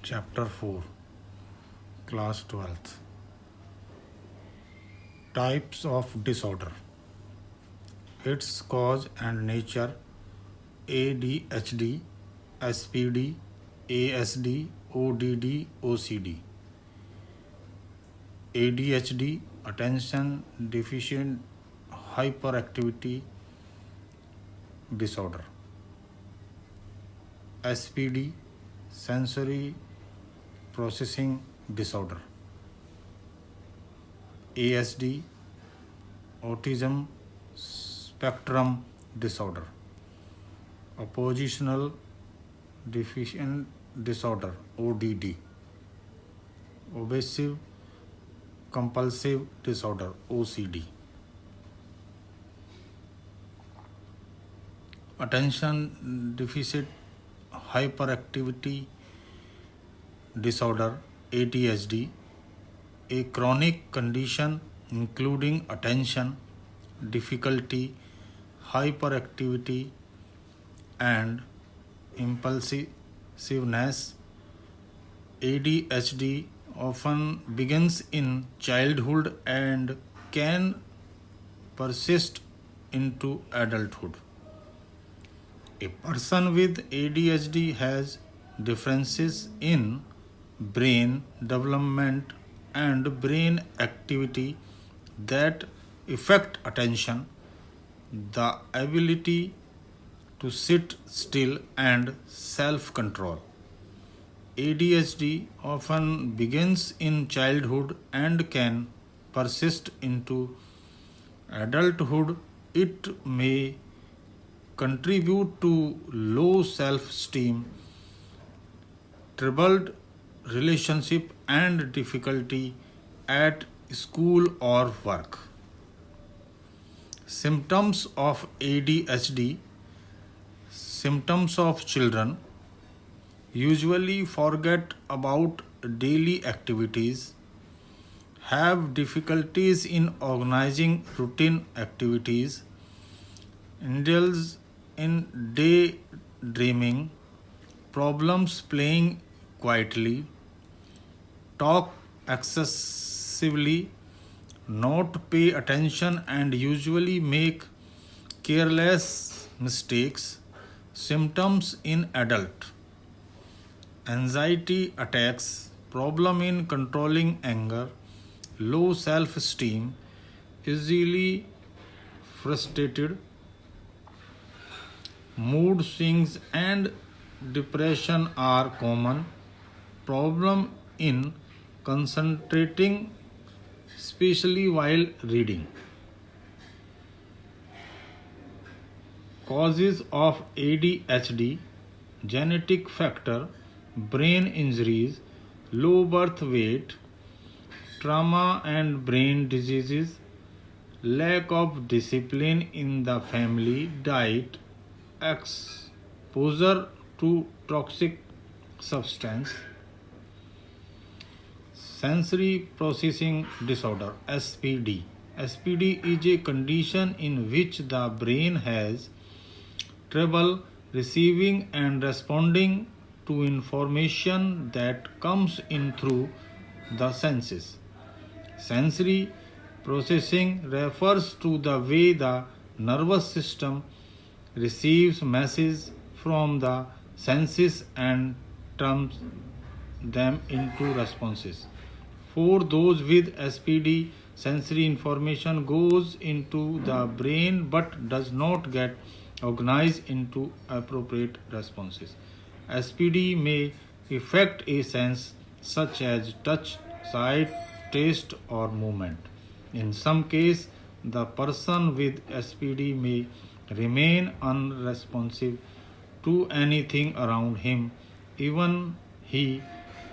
Chapter 4, Class 12th. Types of disorder. Its cause and nature: ADHD, SPD, ASD, ODD, OCD. ADHD, attention deficient hyperactivity disorder. SPD, sensory processing disorder. ASD, autism spectrum disorder. Oppositional deficient disorder, ODD. Obsessive compulsive disorder, OCD. Attention deficit hyperactivity disorder, ADHD, a chronic condition including attention difficulty, hyperactivity, and impulsiveness. ADHD often begins in childhood and can persist into adulthood. A person with ADHD has differences in brain development and brain activity that affect attention, the ability to sit still, and self control. ADHD often begins in childhood and can persist into adulthood. It may contribute to low self esteem, troubled relationship, and difficulty at school or work. Symptoms of ADHD. Symptoms of children usually forget about daily activities, have difficulties in organizing routine activities, indulge in daydreaming, problems playing quietly, talk excessively, not pay attention, and usually make careless mistakes. Symptoms in adult: anxiety attacks, problem in controlling anger, low self esteem, easily frustrated, mood swings, and depression are common. Problem in concentrating, especially while reading. Causes of ADHD: genetic factor, brain injuries, low birth weight, trauma and brain diseases, lack of discipline in the family, diet, exposure to toxic substance. Sensory processing disorder, SPD. SPD is a condition in which the brain has trouble receiving and responding to information that comes in through the senses. Sensory processing refers to the way the nervous system receives messages from the senses and turns them into responses. For those with SPD, sensory information goes into the brain but does not get organized into appropriate responses. SPD may affect a sense such as touch, sight, taste, or movement. In some cases, the person with SPD may remain unresponsive to anything around him. Even he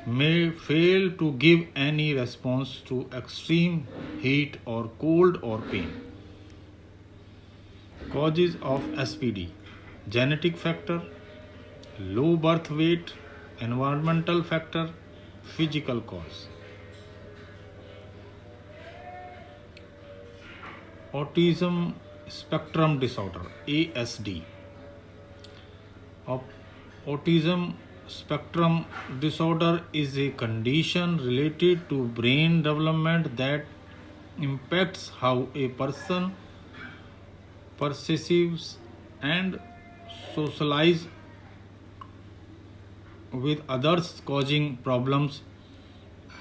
may fail to give any response to extreme heat or cold or pain. Causes of SPD: genetic factor, low birth weight, environmental factor, physical cause. Autism spectrum disorder, ASD. Autism spectrum disorder is a condition related to brain development that impacts how a person perceives and socializes with others, causing problems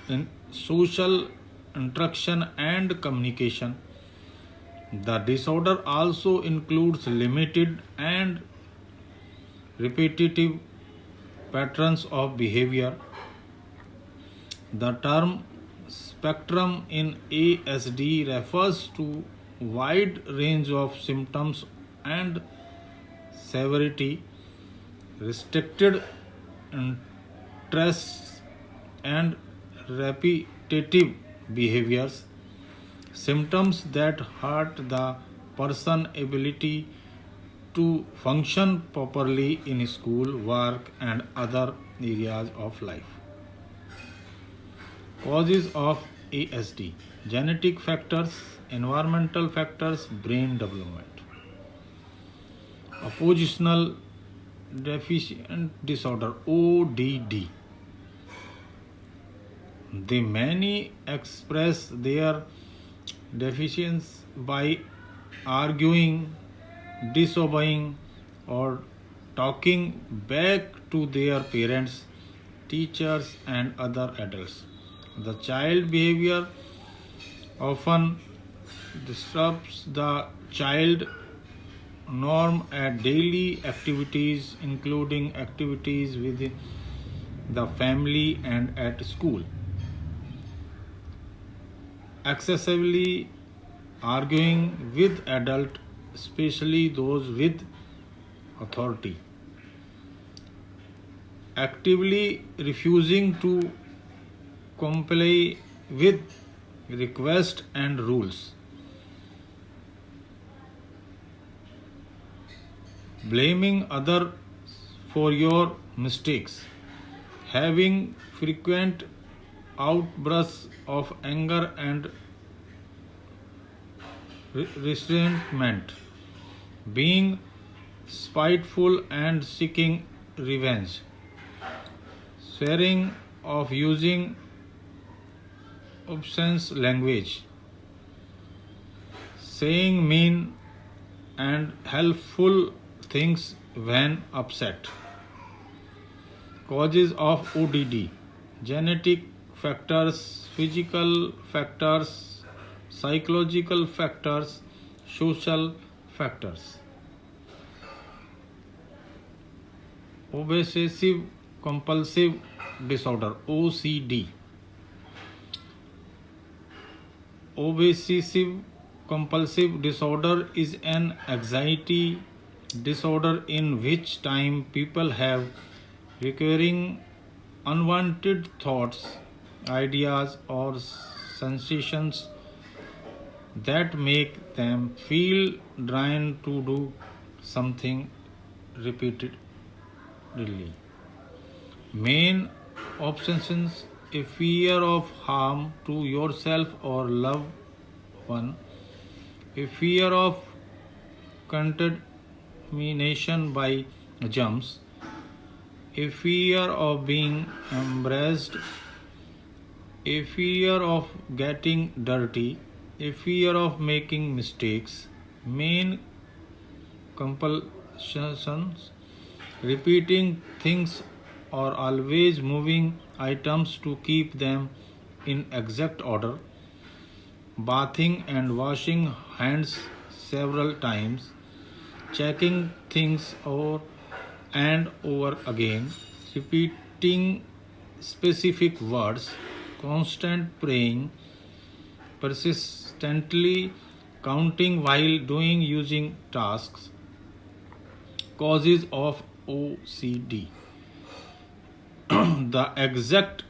in social interaction and communication. The disorder also includes limited and repetitive patterns of behavior. The term spectrum in ASD refers to wide range of symptoms and severity, restricted interests, and repetitive behaviors, symptoms that hurt the person's ability to function properly in school, work, and other areas of life. Causes of ASD: genetic factors, environmental factors, brain development. Oppositional deficient disorder ODD. The many express their deficiency by arguing, disobeying, or talking back to their parents, teachers, and other adults. The child behavior often disrupts the child norm at daily activities, including activities within the family and at school. Excessively arguing with adults, especially those with authority. Actively refusing to comply with requests and rules. Blaming others for your mistakes. Having frequent outbursts of anger and resentment. Being spiteful and seeking revenge. Swearing of using obscene language. Saying mean and helpful things when upset. Causes of ODD: genetic factors, physical factors, psychological factors, social factors. Obsessive compulsive disorder OCD. Obsessive compulsive disorder is an anxiety disorder in which time people have recurring unwanted thoughts, ideas, or sensations that make them feel drawn to do something repeatedly. Main obsessions: a fear of harm to yourself or loved one, a fear of contamination by germs, a fear of being embarrassed, a fear of getting dirty, a fear of making mistakes. Main compulsions: repeating things or always moving items to keep them in exact order, bathing and washing hands several times, checking things over and over again, repeating specific words, constant praying, persistently counting while doing using tasks. Causes of OCD. The exact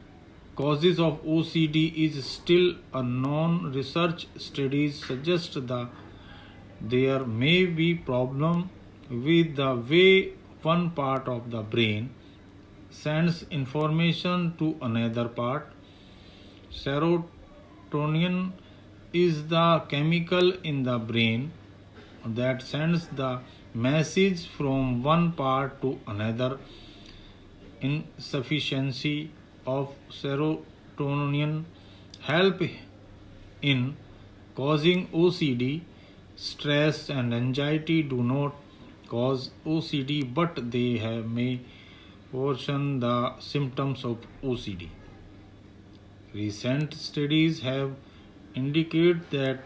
causes of OCD is still unknown. Research studies suggest that there may be problem with the way one part of the brain sends information to another part. Serotonin is the chemical in the brain that sends the message from one part to another insufficiency of serotonin help in causing OCD. Stress and anxiety do not cause OCD, but may worsen the symptoms of OCD. Recent studies have indicated that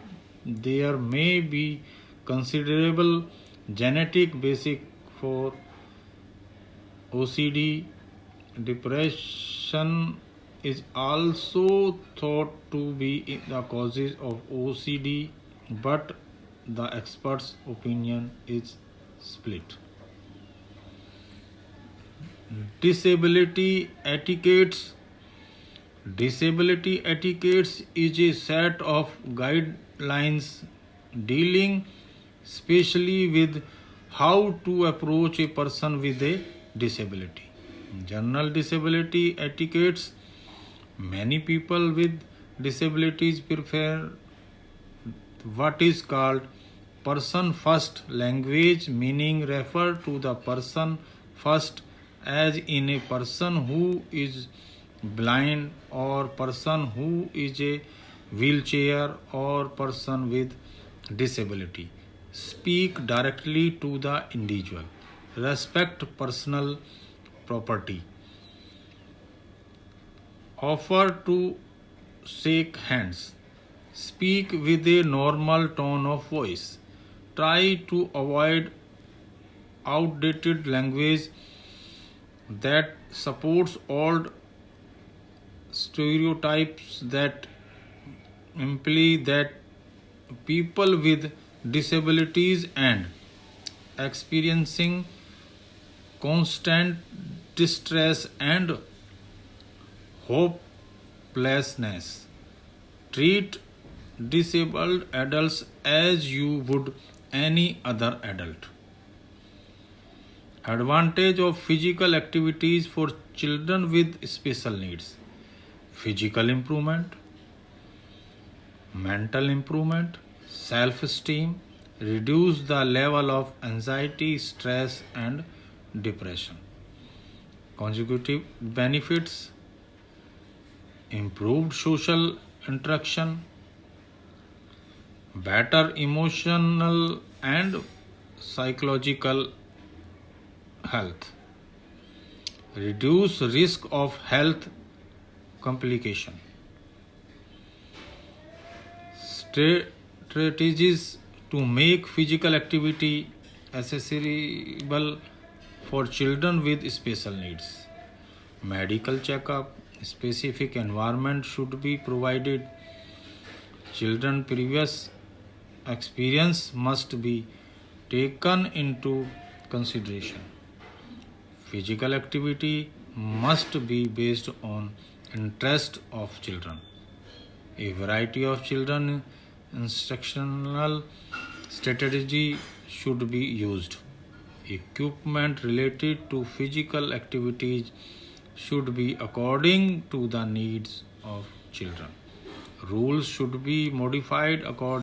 there may be considerable genetic basis for OCD. Depression is also thought to be the causes of OCD, but the experts' opinion is split. Disability etiquettes. Disability etiquettes is a set of guidelines dealing especially with how to approach a person with a disability. General disability etiquettes. Many people with disabilities prefer what is called person first language, meaning refer to the person first as in a person who is blind or person who is a wheelchair or person with disability. Speak directly to the individual. Respect personal property. Offer to shake hands. Speak with a normal tone of voice. Try to avoid outdated language that supports old stereotypes that imply that people with disabilities and experiencing constant distress and hopelessness. Treat disabled adults as you would any other adult. Advantage of physical activities for children with special needs. Physical improvement, mental improvement, self-esteem, reduce the level of anxiety, stress and depression. Consecutive benefits: improved social interaction, better emotional and psychological health, reduce risk of health complication. Strategies to make physical activity accessible for children with special needs. Medical checkup, specific environment should be provided. Children previous experience must be taken into consideration. Physical activity must be based on interest of children. A variety of children instructional strategy should be used. Equipment related to physical activities should be according to the needs of children. Rules should be modified according